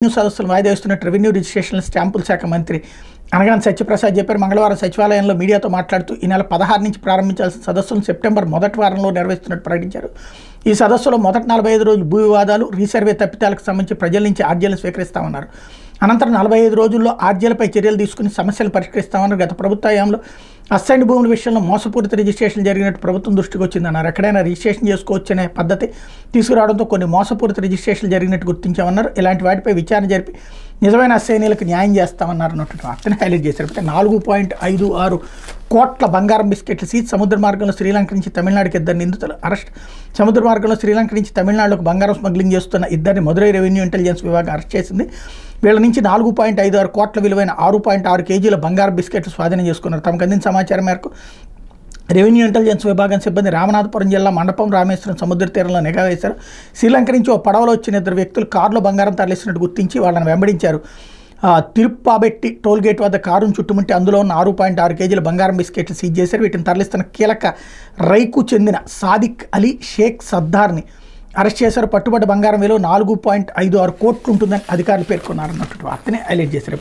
Revenue సదస్సులు వాయిదా వేస్తున్నట్టు revenue registration స్టాంపుల శాఖ మంత్రి అనగాని సత్యప్రసాద్ చెప్పారు. మంగళవారం సచివాలయంలో మీడియాతో మాట్లాడుతూ ఈ నెల 16 నుంచి ప్రారంభించాల్సిన సదస్సును సెప్టెంబర్ మొదటి వారంలో నిర్వహిస్తున్నట్టు ప్రకటించారు. ఈ సదస్సులో మొదటి 45 రోజులు భూ వివాదాలు, రీసర్వే తప్పిదాలకు సంబంధించి ప్రజల నుంచి ఆర్జీలు స్వీకరిస్తామన్నారు. అనంతరం 45 రోజుల్లో ఆర్జీలపై చర్యలు తీసుకుని సమస్యలు పరిష్కరిస్తామన్నారు. గత ప్రభుత్వ హయాంలో అసైన్డ్ భూముల విషయంలో మోసపూరిత రిజిస్ట్రేషన్ జరిగినట్టు ప్రభుత్వం దృష్టికి వచ్చిందన్నారు. ఎక్కడైనా రిజిస్ట్రేషన్ చేసుకోవచ్చనే పద్ధతి తీసుకురావడంతో కొన్ని మోసపూరిత రిజిస్ట్రేషన్లు జరిగినట్టు గుర్తించామన్నారు. ఇలాంటి వాటిపై విచారణ జరిపి నిజమైన అసైనీలకు న్యాయం చేస్తామన్నారు అన్నట్టు వార్తను హైలైట్ చేశారు. 4.56 కోట్ల బంగారం బిస్కెట్లు సీజ్. సముద్ర మార్గంలో శ్రీలంక నుంచి తమిళనాడుకి 2 నిందితులు అరెస్ట్. సముద్ర మార్గంలో శ్రీలంక నుంచి తమిళనాడుకు బంగారం స్మగ్లింగ్ చేస్తున్న 2 మదురై రెవెన్యూ ఇంటెలిజెన్స్ విభాగం అరెస్ట్ చేసింది. వీళ్ళ నుంచి 4.56 కోట్ల విలువైన 6.6 కేజీల బంగారం బిస్కెట్లు స్వాధీనం చేసుకున్నారు. తమకు అందిన సమాచారం మేరకు రెవెన్యూ ఇంటెలిజెన్స్ విభాగం సిబ్బంది రామనాథపురం జిల్లా మండపం రామేశ్వరం సముద్ర తీరంలో నిఘా వేశారు. శ్రీలంక నుంచి ఓ పడవలో వచ్చిన 2 వ్యక్తులు కారులో బంగారం తరలిస్తున్నట్టు గుర్తించి వాళ్ళని వెంబడించారు. తిరుప్పాబెట్టి టోల్గేట్ వద్ద కారును చుట్టుముట్టి అందులో ఉన్న 6.6 కేజీల బంగారం బిస్కెట్లు సీజ్ చేశారు. వీటిని తరలిస్తున్న కీలక రైకు చెందిన సాదిక్ అలీ షేక్ సర్దార్ని అరెస్ట్ చేశారు. పట్టుబడ్డ బంగారం విలువ 4.56 కోట్లు ఉంటుందని అధికారులు పేర్కొన్నారు అన్నట్టు వార్తని హైలైట్ చేశారు.